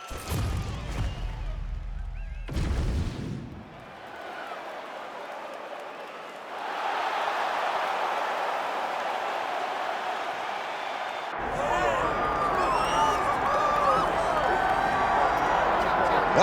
All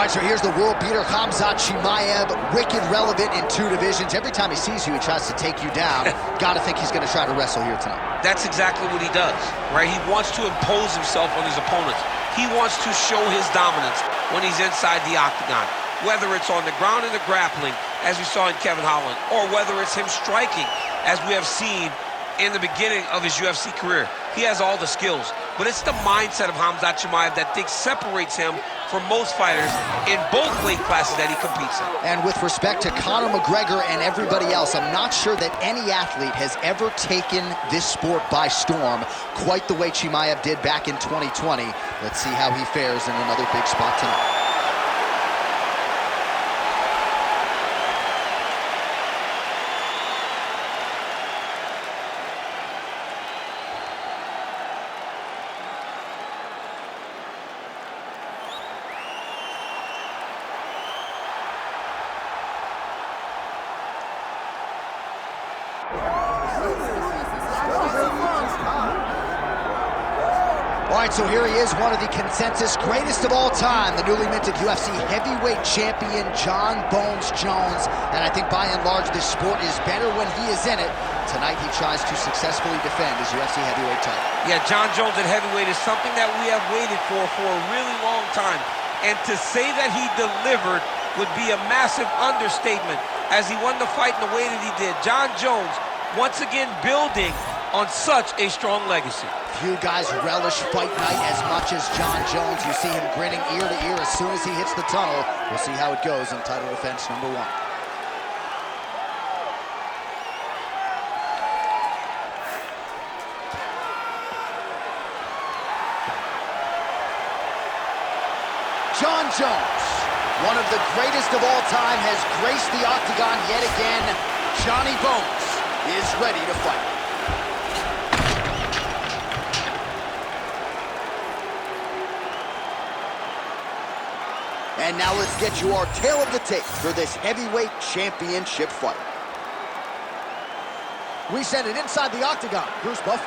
right, so here's the world beater, Khamzat Chimaev, wicked relevant in 2 divisions. Every time he sees you, he tries to take you down. Gotta think he's gonna try to wrestle here tonight. That's exactly what he does, right? He wants to impose himself on his opponents. He wants to show his dominance when he's inside the octagon, whether it's on the ground in the grappling, as we saw in Kevin Holland, or whether it's him striking, as we have seen in the beginning of his UFC career. He has all the skills, but it's the mindset of Khamzat Chimaev that separates him from most fighters in both weight classes that he competes in. And with respect to Conor McGregor and everybody else, I'm not sure that any athlete has ever taken this sport by storm quite the way Chimaev did back in 2020. Let's see how he fares in another big spot tonight. All right, so here he is, one of the consensus greatest of all time, the newly minted UFC heavyweight champion, Jon Bones Jones. And I think by and large, this sport is better when he is in it. Tonight, he tries to successfully defend his UFC heavyweight title. Yeah, Jon Jones at heavyweight is something that we have waited for a really long time. And to say that he delivered would be a massive understatement as he won the fight in the way that he did. Jon Jones, once again, building on such a strong legacy. Few guys relish fight night as much as Jon Jones. You see him grinning ear to ear as soon as he hits the tunnel. We'll see how it goes in title defense number 1. Jon Jones, one of the greatest of all time, has graced the octagon yet again. Johnny Bones is ready to fight. And now let's get you our tale of the tape for this heavyweight championship fight. We send it inside the octagon. Bruce Buff.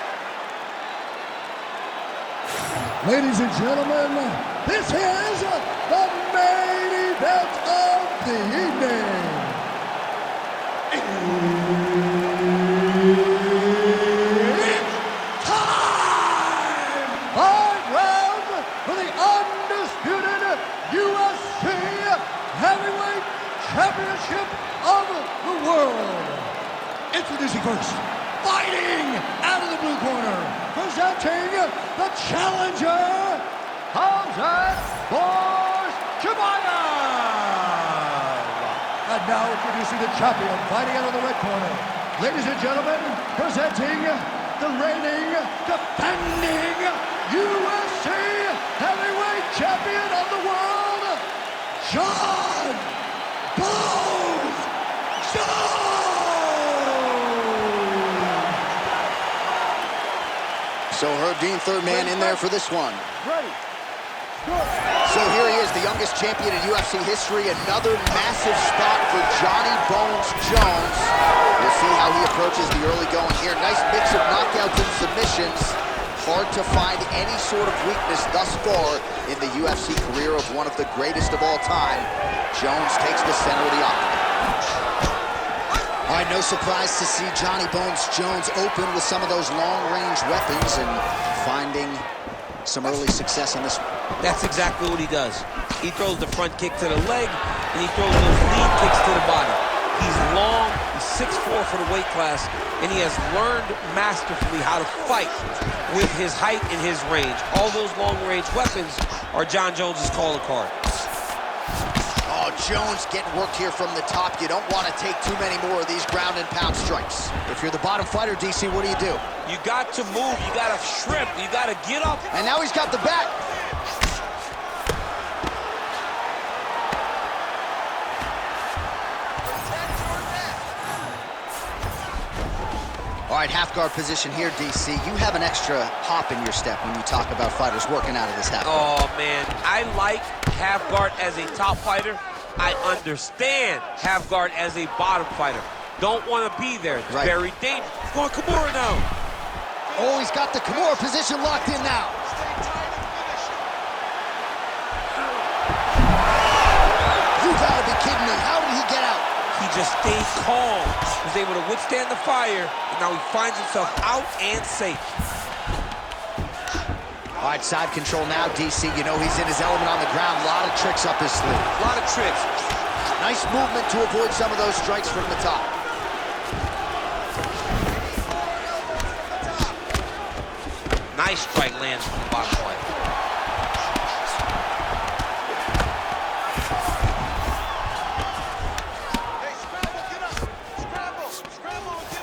Ladies and gentlemen, this is the main event of the evening. It's time! 5 rounds for the undisputed UFC Heavyweight Championship of the world. Introducing first, fighting out of the blue corner, presenting the challenger, Khamzat Chimaev. And now introducing the champion, fighting out of the red corner. Ladies and gentlemen, presenting the reigning, defending UFC Heavyweight Champion of the world, Jon Bones Jones. So Herb Dean, third man in there for this one. Ready. So here he is, the youngest champion in UFC history. Another massive spot for Johnny Bones Jones. We'll see how he approaches the early going here. Nice mix of knockouts and submissions. Hard to find any sort of weakness thus far in the UFC career of one of the greatest of all time. Jones takes the center of the octagon. All right, no surprise to see Johnny Bones Jones open with some of those long-range weapons and finding some early success on this one. That's exactly what he does. He throws the front kick to the leg, and he throws those lead kicks to the body. He's long, he's 6'4" for the weight class, and he has learned masterfully how to fight with his height and his range. All those long-range weapons are Jon Jones's calling card. Oh, Jones getting worked here from the top. You don't want to take too many more of these ground and pound strikes. If you're the bottom fighter, DC, what do? You got to move, you got to shrimp, you got to get up. And now he's got the back. All right, half guard position here, DC. You have an extra hop in your step when you talk about fighters working out of this half guard. Oh, man, I like half guard as a top fighter. I understand half guard as a bottom fighter. Don't want to be there. It's very dangerous. Going Kimura now. Oh, he's got the Kimura position locked in now. You gotta be kidding me. How did he get out? He just stayed calm, was able to withstand the fire, and now he finds himself out and safe. All right, side control now, DC. You know he's in his element on the ground. A lot of tricks up his sleeve. A lot of tricks. Nice movement to avoid some of those strikes from the top. Nice strike lands from the bottom plate.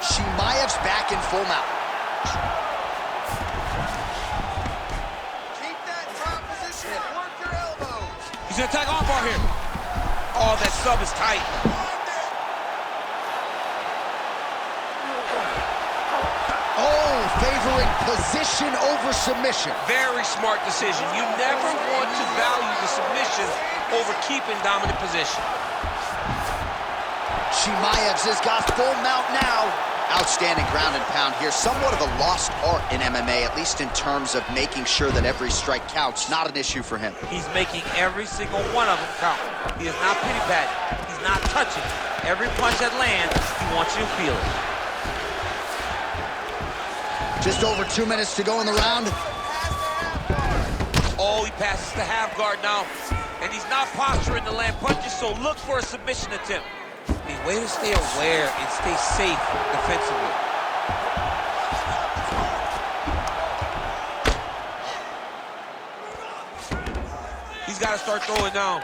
Chimaev's back in full mount. Keep that top position and work your elbows. He's gonna attack armbar here. Oh, that sub is tight. Oh, favoring position over submission. Very smart decision. You never want to value the submission over keeping dominant position. Chimaev has got full mount now. Outstanding ground and pound here. Somewhat of a lost art in MMA, at least in terms of making sure that every strike counts. Not an issue for him. He's making every single one of them count. He is not pity-patting. He's not touching. Every punch that lands, he wants you to feel it. Just over 2 minutes to go in the round. Oh, he passes the half guard now. And he's not posturing to land punches, so look for a submission attempt. I mean, way to stay aware and stay safe defensively. He's got to start throwing now.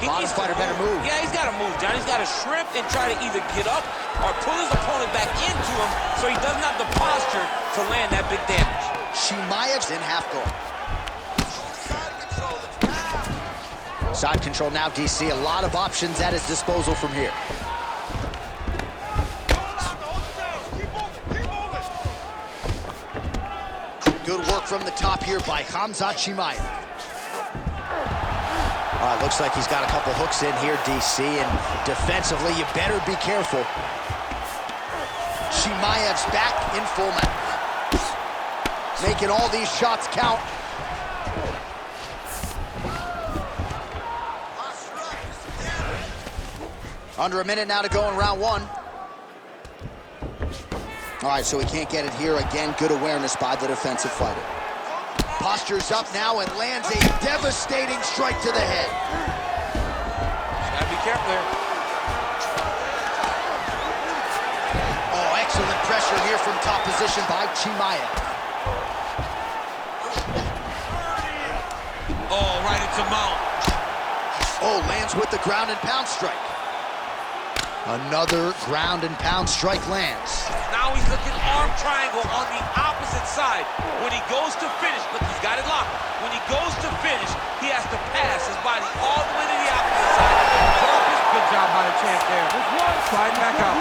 Bottom fighter better move. Yeah, he's got to move, John. He's got to shrimp and try to either get up or pull his opponent back into him so he doesn't have the posture to land that big damage. Chimaev's in half guard. Side control now, DC. A lot of options at his disposal from here. Good work from the top here by Khamzat Chimaev. Looks like he's got a couple hooks in here, DC, and defensively, you better be careful. Chimaev's back in full mount. Making all these shots count. Under a minute now to go in round one. All right, so he can't get it here. Again, good awareness by the defensive fighter. Postures up now and lands a devastating strike to the head. Gotta be careful there. Oh, excellent pressure here from top position by Chimaev. Oh, right into mount. Oh, lands with the ground and pound strike. Another ground and pound strike lands. Now he's looking arm triangle on the opposite side when he goes to finish, but he's got it locked. When he goes to finish, he has to pass his body all the way to the opposite side. Good job by the champ there. Slide back out.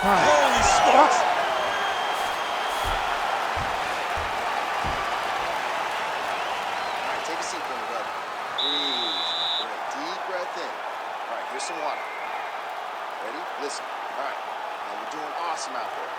Holy smokes! Take a seat for me, bud. Breathe. Bring a deep breath in. All right, here's some water. Ready? Listen. All right. Now you're doing awesome out there.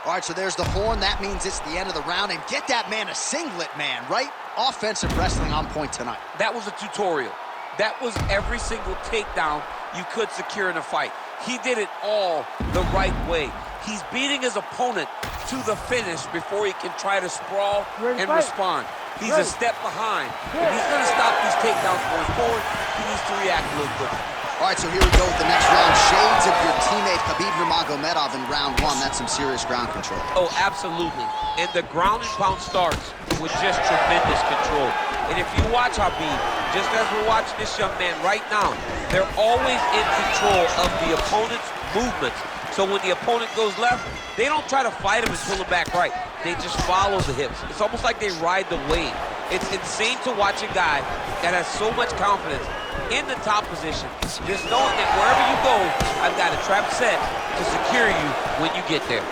All right, so there's the horn. That means it's the end of the round. And get that man a singlet, man, right? Offensive wrestling on point tonight. That was a tutorial. That was every single takedown you could secure in a fight. He did it all the right way. He's beating his opponent to the finish before he can try to sprawl and respond. He's a step behind. If he's going to stop these takedowns going forward, he needs to react a little quicker. All right, so here we go with the next round. Shades of your teammate Khabib Nurmagomedov in round one. That's some serious ground control. Oh, absolutely. And the ground and pound starts with just tremendous control. And if you watch Khabib, just as we're watching this young man right now, they're always in control of the opponent's movements So when the opponent goes left, they don't try to fight him and pull him back right. They just follow the hips. It's almost like they ride the wave. It's insane to watch a guy that has so much confidence in the top position, just knowing that wherever you go, I've got a trap set to secure you when you get there.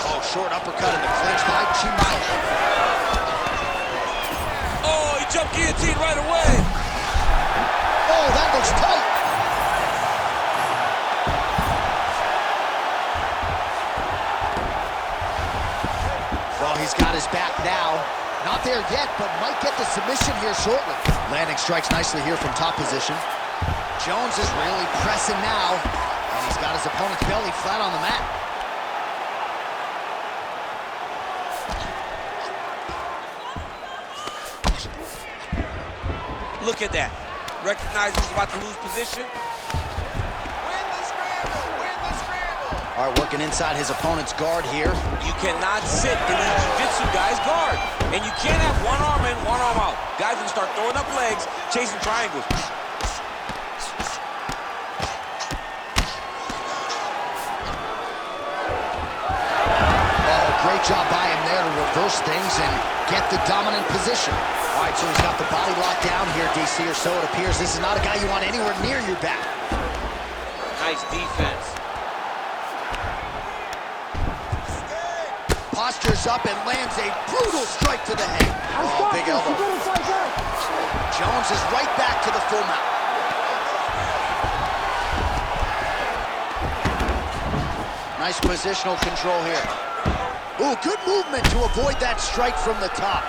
Oh, short uppercut in the clinch by Chimaev. Oh, he jumped guillotine right away. Oh, that looks tight. Well, he's got his back now. Not there yet, but might get the submission here shortly. Landing strikes nicely here from top position. Jones is really pressing now, and he's got his opponent's belly flat on the mat. Look at that. Recognizes he's about to lose position. Win the scramble! Win the scramble! All right, working inside his opponent's guard here. You cannot sit in these jiu-jitsu guys' guard. And you can't have one arm in, one arm out. Guys will start throwing up legs, chasing triangles. Oh, great job by him there to reverse things and get the dominant position. All right, so he's got the body locked down here, DC, or so it appears. This is not a guy you want anywhere near your back. Nice defense. Postures up and lands a brutal strike to the head. Oh, big elbow. Jones is right back to the full mount. Nice positional control here. Ooh, good movement to avoid that strike from the top.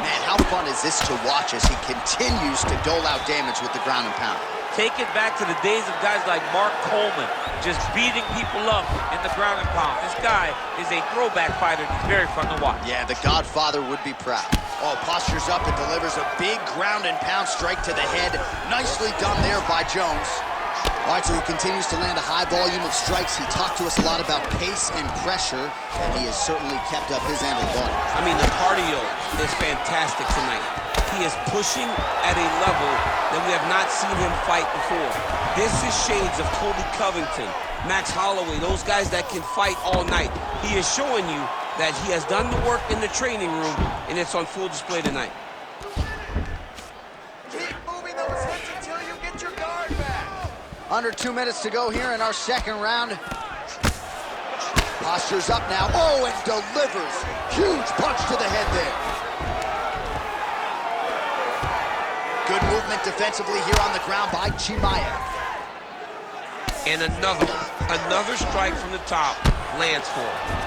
Man, how fun is this to watch as he continues to dole out damage with the ground and pound? Take it back to the days of guys like Mark Coleman, just beating people up in the ground and pound. This guy is a throwback fighter. He's very fun to watch. Yeah, the Godfather would be proud. Oh, postures up and delivers a big ground and pound strike to the head. Nicely done there by Jones. All right, so he continues to land a high volume of strikes. He talked to us a lot about pace and pressure, and he has certainly kept up his end of the ball. I mean, the cardio is fantastic tonight. He is pushing at a level that we have not seen him fight before. This is shades of Colby Covington, Max Holloway, those guys that can fight all night. He is showing you that he has done the work in the training room, and it's on full display tonight. Keep moving those hips until you get your guard back. Under 2 minutes to go here in our second round. Postures up now. Oh, and delivers. Huge punch to the head there. Good movement defensively here on the ground by Chimaev. And another strike from the top lands for him.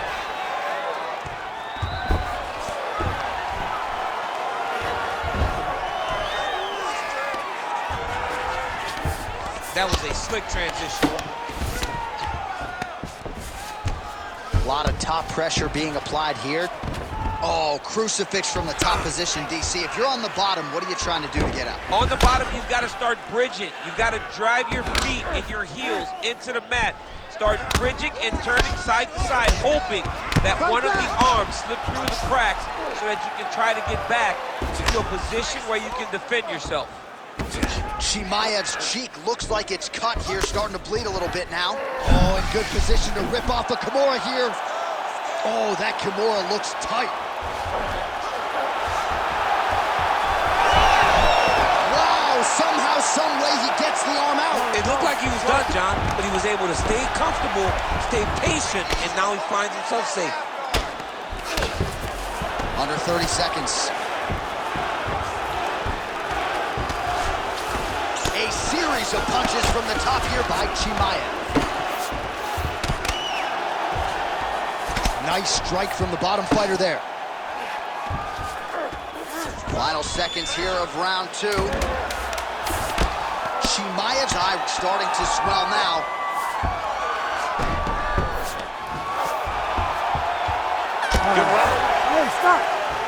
That was a slick transition. A lot of top pressure being applied here. Oh, crucifix from the top position, DC. If you're on the bottom, what are you trying to do to get out? On the bottom, you've got to start bridging. You've got to drive your feet and your heels into the mat. Start bridging and turning side to side, hoping that one of the arms slips through the cracks so that you can try to get back to a position where you can defend yourself. Chimaev's cheek looks like it's cut here, starting to bleed a little bit now. Oh, in good position to rip off the Kimura here. Oh, that Kimura looks tight. Wow, somehow, some way he gets the arm out. It looked like he was done, John, but he was able to stay comfortable, stay patient, and now he finds himself safe. Under 30 seconds. A series of punches from the top here by Chimaev. Nice strike from the bottom fighter there. Final seconds here of round two. Chimaev's eye starting to swell now. Good round. Hey, stop.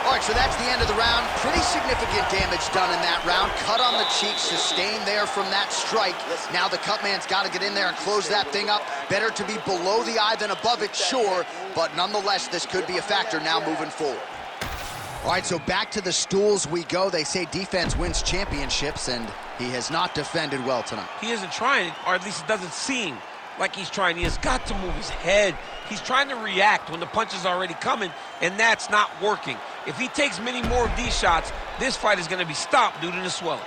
All right, so that's the end of the round. Pretty significant damage done in that round. Cut on the cheek, sustained there from that strike. Now the cut man's got to get in there and close that thing up. Better to be below the eye than above it, sure, but nonetheless, this could be a factor now moving forward. All right, so back to the stools we go. They say defense wins championships, and he has not defended well tonight. He isn't trying, or at least it doesn't seem like he's trying. He has got to move his head. He's trying to react when the punch is already coming, and that's not working. If he takes many more of these shots, this fight is going to be stopped due to the swelling.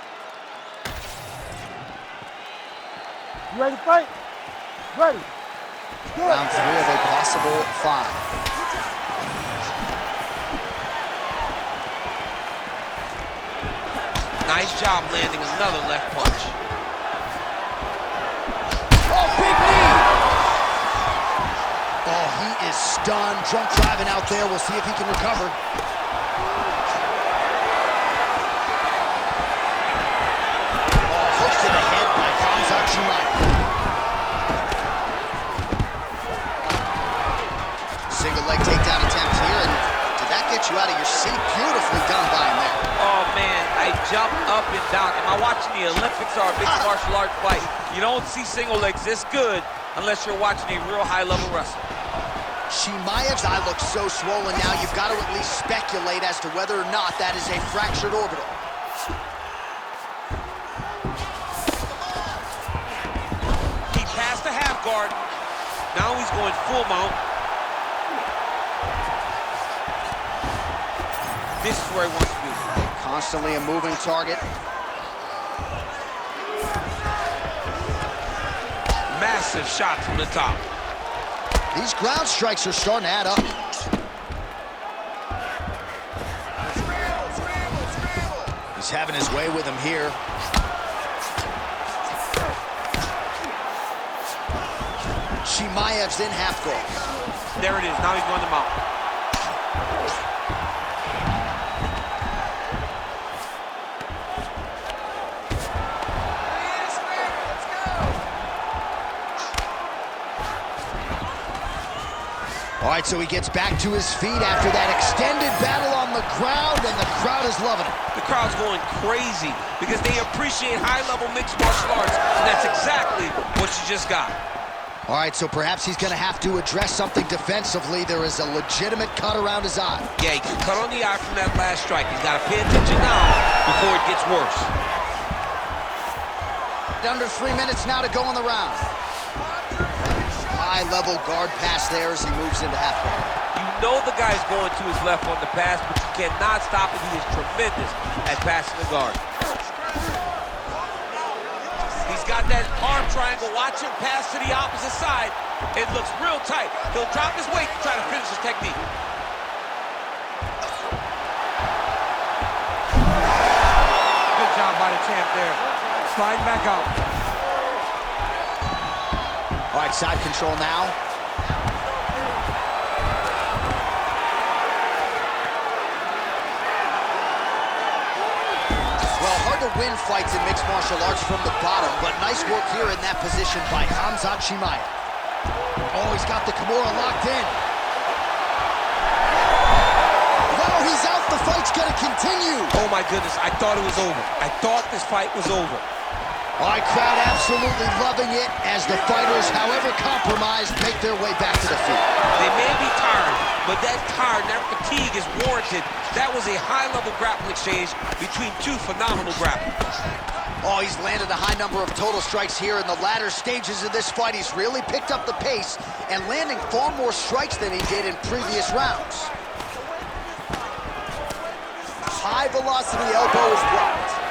You ready to fight? Ready. Round 3 of a possible 5. Nice job landing another left punch. Oh, big knee! Oh, he is stunned. Drunk driving out there. We'll see if he can recover. Oh, hook to the head by Khamzat Chimaev. Single leg takedown attempt here, and did that get you out of your seat? Beautifully done by him there. Oh, man, I jumped up and down. Am I watching the Olympics or a mixed martial arts fight? You don't see single legs this good unless you're watching a real high-level wrestler. Chimaev's eye looks so swollen now, you've got to at least speculate as to whether or not that is a fractured orbital. He passed the half guard. Now he's going full mount. This is where he wants to be. Constantly a moving target. Massive shot from the top. These ground strikes are starting to add up. He's having his way with him here. Chimaev's in half guard. There it is. Now he's going to mount. All right, so he gets back to his feet after that extended battle on the ground, and the crowd is loving it. The crowd's going crazy because they appreciate high-level mixed martial arts, and that's exactly what you just got. All right, so perhaps he's going to have to address something defensively. There is a legitimate cut around his eye. Yeah, he can cut on the eye from that last strike. He's got to pay attention now before it gets worse. Under 3 minutes now to go in the round. High-level guard pass there as he moves into half guard. You know the guy's going to his left on the pass, but you cannot stop him. He is tremendous at passing the guard. He's got that arm triangle. Watch him pass to the opposite side. It looks real tight. He'll drop his weight to try to finish his technique. Good job by the champ there. Sliding back out. All right, side control now. Well, hard to win fights in mixed martial arts from the bottom, but nice work here in that position by Khamzat Chimaev. Oh, he's got the Kimura locked in. Well, he's out. The fight's going to continue. Oh, my goodness. I thought it was over. I thought this fight was over. All right, crowd absolutely loving it as the fighters, however compromised, make their way back to the field. They may be tired, but that tiredness, that fatigue is warranted. That was a high-level grappling exchange between two phenomenal grapplers. Oh, he's landed a high number of total strikes here in the latter stages of this fight. He's really picked up the pace and landing far more strikes than he did in previous rounds. High-velocity elbow is blocked.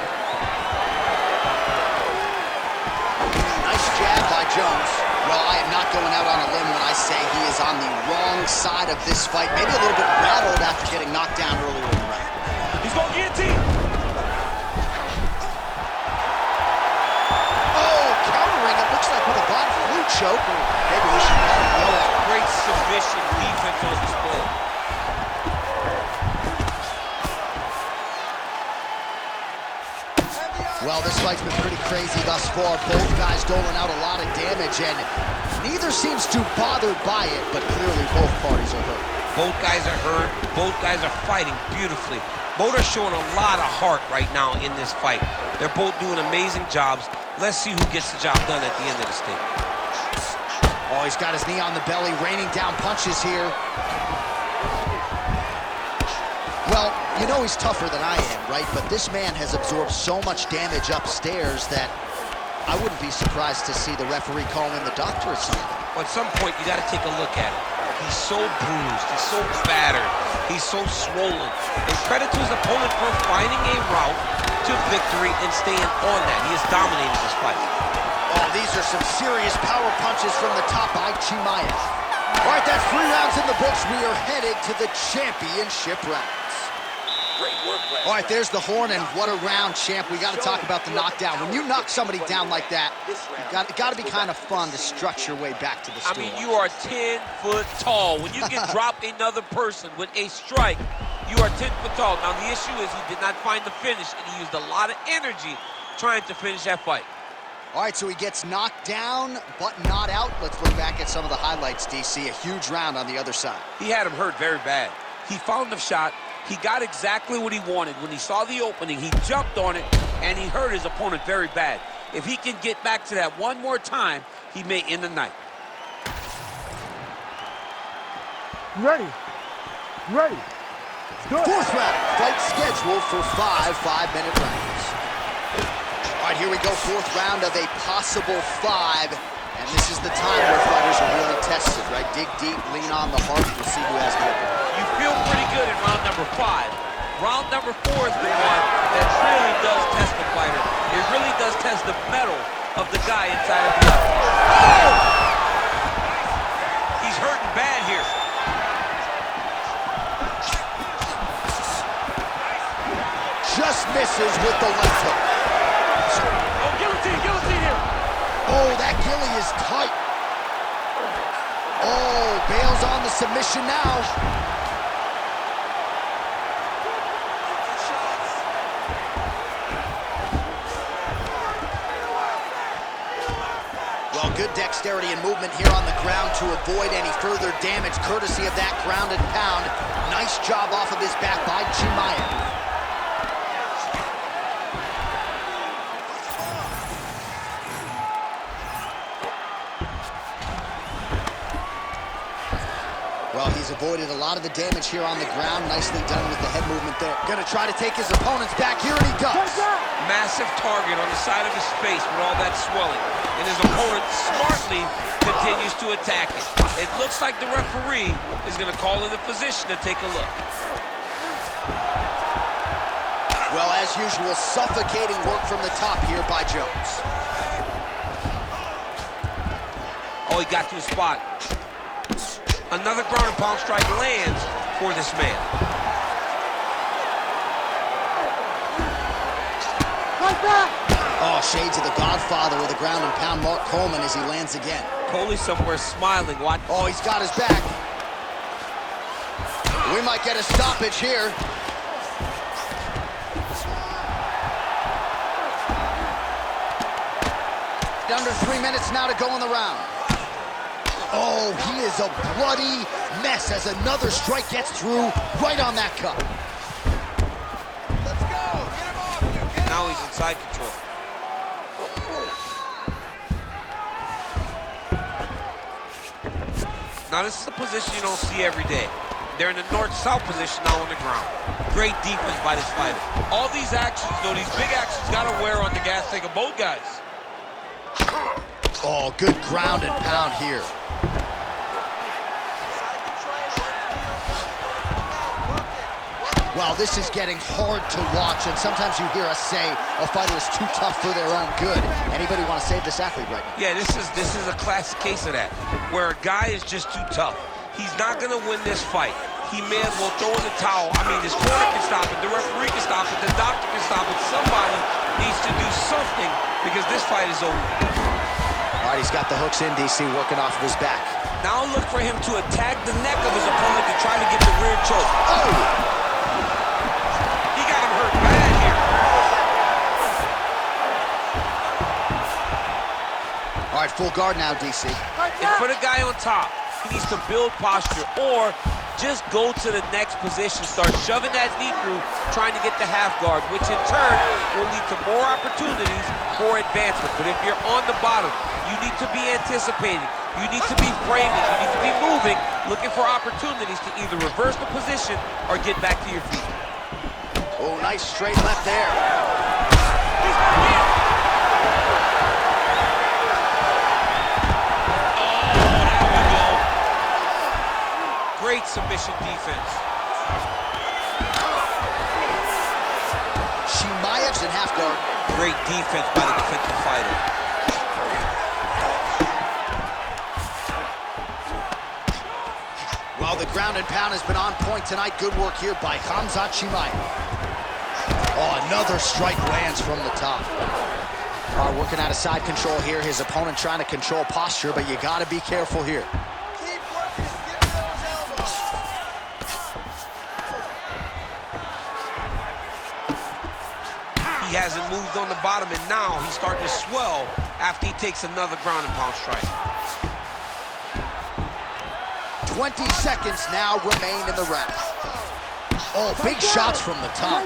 Nice jab by Jones. Well, I am not going out on a limb when I say he is on the wrong side of this fight. Maybe a little bit rattled after getting knocked down earlier in the round. He's going to guillotine. Oh, countering. It looks like with a bottom flute choke. Maybe we should call it low. Great submission defense on display. Well, this fight's been pretty crazy thus far. Both guys doling out a lot of damage, and neither seems too bothered by it, but clearly both parties are hurt. Both guys are hurt. Both guys are fighting beautifully. Both are showing a lot of heart right now in this fight. They're both doing amazing jobs. Let's see who gets the job done at the end of this thing. Oh, he's got his knee on the belly, raining down punches here. Well, you know he's tougher than I am, right? But this man has absorbed so much damage upstairs that I wouldn't be surprised to see the referee call in the doctor at some point. Well, at some point, you got to take a look at it. He's so bruised, he's so battered, he's so swollen. And credit to his opponent for finding a route to victory and staying on that. He has dominated this fight. Oh, these are some serious power punches from the top by Chimaev. All right, that's 3 rounds in the books. We are headed to the championship rounds. Great work, last All right, round. there's the horn, and what a round, champ. We got to talk about the knockdown. When you knock somebody down like that, it got to be kind of fun to strut your way back to the stool. I mean, you are 10 foot tall. When you can drop another person with a strike, you are 10 foot tall. Now, the issue is he did not find the finish, and he used a lot of energy trying to finish that fight. All right, so he gets knocked down, but not out. Let's look back at some of the highlights, DC. A huge round on the other side. He had him hurt very bad. He found the shot. He got exactly what he wanted. When he saw the opening, he jumped on it, and he hurt his opponent very bad. If he can get back to that one more time, he may end the night. You ready? You ready? Let's do it. 4th round, fight scheduled for 5 5-minute rounds. All right, here we go, 4th round of a possible 5. And this is the time where fighters are really tested, right? Dig deep, lean on the heart. We'll see who has the upper. You feel pretty good in round number 5. Round number 4 is the one that really does test the fighter. It really does test the mettle of the guy inside of the other. Oh! He's hurting bad here. Just misses with the left hook. Oh, guillotine here. Oh, that gilly is tight. Oh, bails on the submission now. Well, good dexterity and movement here on the ground to avoid any further damage, courtesy of that ground and pound. Nice job off of his back by Chimaev. Well, he's avoided a lot of the damage here on the ground. Nicely done with the head movement there. Gonna try to take his opponents back here, and he does. Massive target on the side of his face with all that swelling. And his opponent smartly continues to attack it. It looks like the referee is gonna call in the physician to take a look. Well, as usual, suffocating work from the top here by Jones. Oh, he got to his spot. Another ground and pound strike lands for this man. Like that. Oh, shades of the Godfather with a ground and pound. Mark Coleman as he lands again. Coley somewhere smiling. Watch. Oh, he's got his back. We might get a stoppage here. Under 3 minutes now to go in the round. Oh, he is a bloody mess as another strike gets through right on that cup. Let's go. Get him off you. Get him Now off. he's in side control. Now this is a position you don't see every day. They're in the north-south position now on the ground. Great defense by this fighter. All these actions, though, these big actions gotta wear on the gas tank of both guys. Oh, good ground and pound here. Well, this is getting hard to watch, and sometimes you hear us say a fighter is too tough for their own good. Anybody want to save this athlete right now? Yeah, this is a classic case of that, where a guy is just too tough. He's not gonna win this fight. He may as well throw in the towel. I mean, his corner can stop it, the referee can stop it, the doctor can stop it. Somebody needs to do something because this fight is over. All right, he's got the hooks in, DC, working off of his back. Now look for him to attack the neck of his opponent to try to get the rear choke. Oh! He got him hurt bad here. All right, full guard now, DC. And for the guy on top, he needs to build posture or just go to the next position, start shoving that knee through, trying to get the half guard, which in turn will lead to more opportunities for advancement. But if you're on the bottom, you need to be anticipating You need to be framing. You need to be moving, looking for opportunities to either reverse the position or get back to your feet. Oh, nice straight left there. Great submission defense. Chimaev's in half guard. Great defense by the defensive fighter. Well, the ground and pound has been on point tonight. Good work here by Khamzat Chimaev. Oh, another strike lands from the top. Working out of side control here. His opponent trying to control posture, but you got to be careful here. He hasn't moved on the bottom, and now he's starting to swell after he takes another ground and pound strike. 20 seconds now remain in the round. Oh, big shots from the top.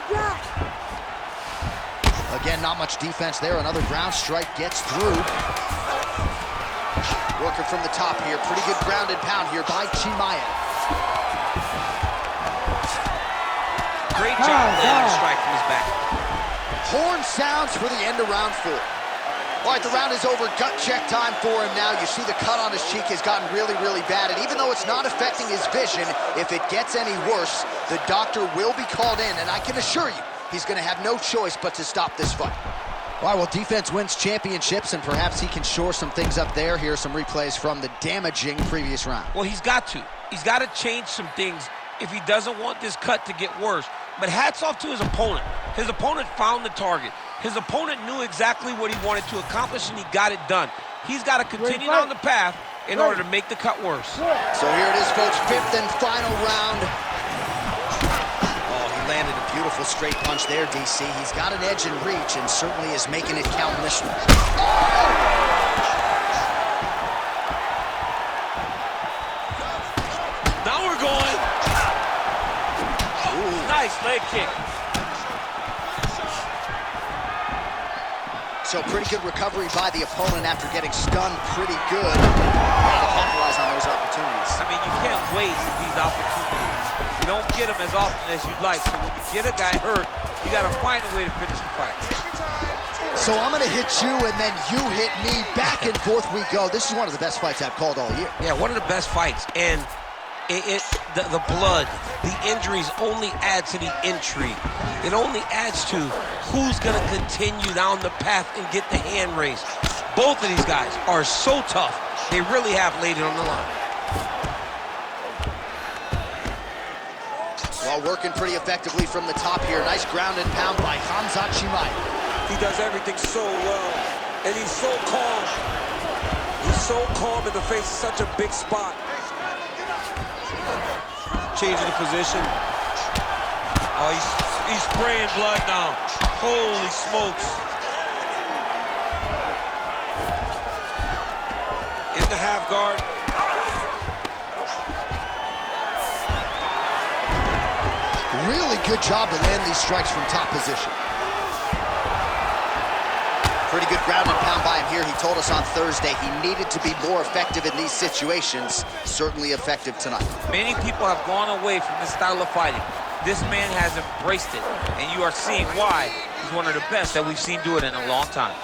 Again, not much defense there. Another ground strike gets through. Working from the top here. Pretty good ground and pound here by Chimaev. Great job landing a strike from his back. Horn sounds for the end of round 4. All right, the round is over. Gut check time for him now. You see the cut on his cheek has gotten really, really bad. And even though it's not affecting his vision, if it gets any worse, the doctor will be called in. And I can assure you, he's going to have no choice but to stop this fight. All right, well, defense wins championships, and perhaps he can shore some things up there. Here are some replays from the damaging previous round. Well, he's got to. He's got to change some things if he doesn't want this cut to get worse. But hats off to his opponent. His opponent found the target. His opponent knew exactly what he wanted to accomplish, and he got it done. He's got to continue down the path in order to make the cut worse. So here it is, folks, 5th and final round. Oh, he landed a beautiful straight punch there, DC. He's got an edge in reach and certainly is making it count in this one. Now we're going. Ooh. Nice leg kick. So pretty good recovery by the opponent after getting stunned pretty good. Got to capitalize on those opportunities. I mean, you can't waste these opportunities. You don't get them as often as you'd like. So when you get a guy hurt, you got to find a way to finish the fight. So I'm going to hit you, and then you hit me. Back and forth we go. This is one of the best fights I've called all year. Yeah, one of the best fights. And the blood, the injuries only add to the intrigue. It only adds to who's going to continue down the path and get the hand raised. Both of these guys are so tough. They really have laid it on the line. Well, working pretty effectively from the top here. Nice ground and pound by Khamzat Chimaev. He does everything so well, and he's so calm. He's so calm in the face of such a big spot. Changing the position. Oh, he's spraying blood now. Holy smokes. In the half guard. Really good job to land these strikes from top position. Pretty good ground and pound by him here. He told us on Thursday he needed to be more effective in these situations. Certainly effective tonight. Many people have gone away from this style of fighting. This man has embraced it, and you are seeing why he's one of the best that we've seen do it in a long time.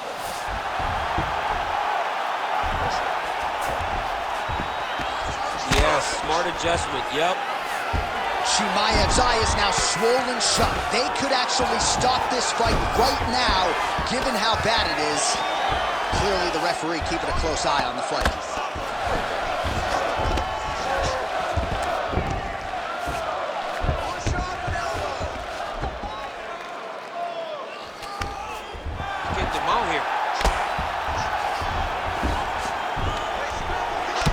Yes, smart adjustment, yep. Chimaev's eye is now swollen shut. They could actually stop this fight right now, given how bad it is. Clearly the referee keeping a close eye on the fight. Get them out here.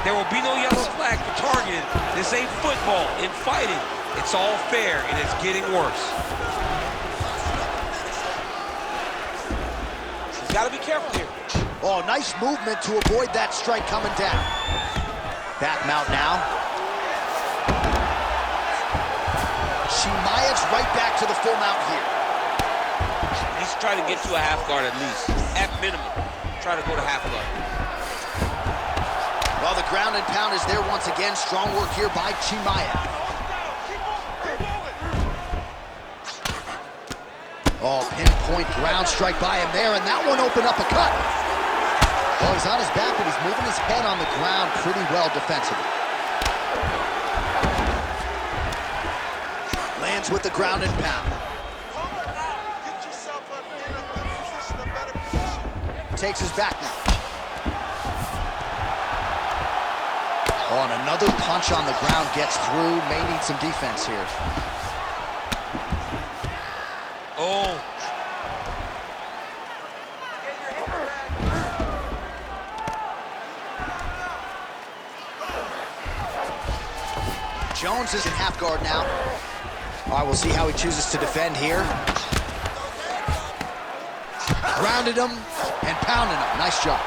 There will be no yellow flag for targeting. This ain't football. In fighting, it's all fair, and it's getting worse. He's got to be careful here. Oh, nice movement to avoid that strike coming down. Back mount now. Chimaev's right back to the full mount here. He's trying to get to a half guard at least. At minimum, try to go to half guard. Well, the ground and pound is there once again. Strong work here by Chimaev. Oh, pinpoint ground strike by him there, and that one opened up a cut. Well, he's on his back, but he's moving his head on the ground pretty well defensively. Lands with the ground and pound. Get yourself up in a good position, a better position. Takes his back now. Oh, and another punch on the ground gets through. May need some defense here. Oh. Jones is in half guard now. All right, we'll see how he chooses to defend here. Grounded him and pounded him. Nice job.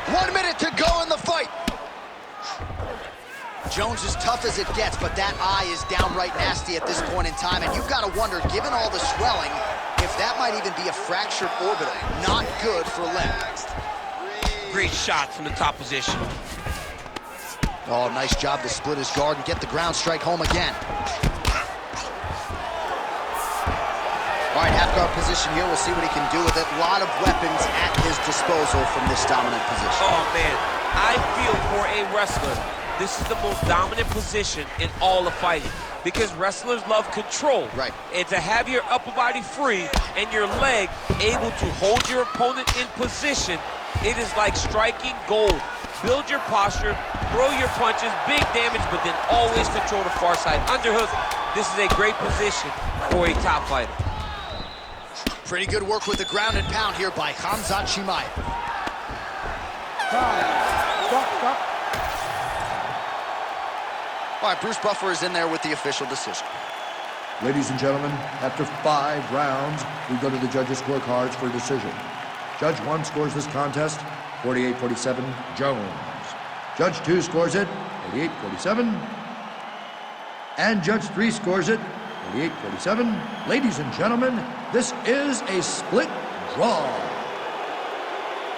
1 minute to go in the fight. Jones is tough as it gets, but that eye is downright nasty at this point in time, and you've got to wonder, given all the swelling, if that might even be a fractured orbital. Not good for Lim. Great shot from the top position. Oh, nice job to split his guard and get the ground strike home again. All right, half guard position here. We'll see what he can do with it. A lot of weapons at his disposal from this dominant position. Oh, man. I feel for a wrestler, this is the most dominant position in all of fighting because wrestlers love control. Right. And to have your upper body free and your leg able to hold your opponent in position, it is like striking gold. Build your posture, throw your punches, big damage, but then always control the far side underhook. This is a great position for a top fighter. Pretty good work with the ground and pound here by Khamzat Chimaev. Stop. All right, Bruce Buffer is in there with the official decision. Ladies and gentlemen, after 5 rounds, we go to the judges' scorecards for a decision. Judge 1 scores this contest 48-47, Jones. Judge 2 scores it 48-47. And Judge 3 scores it 48-47. Ladies and gentlemen, this is a split draw.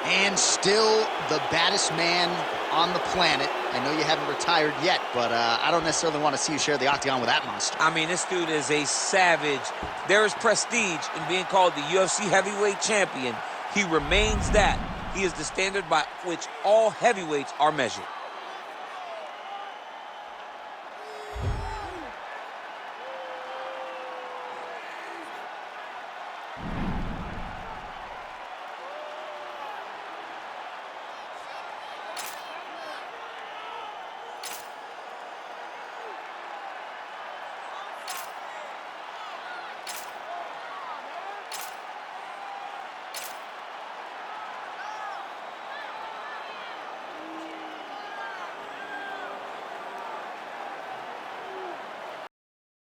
And still the baddest man on the planet. I know you haven't retired yet, but I don't necessarily want to see you share the octagon with that monster. I mean, this dude is a savage. There is prestige in being called the UFC heavyweight champion. He remains that. He is the standard by which all heavyweights are measured.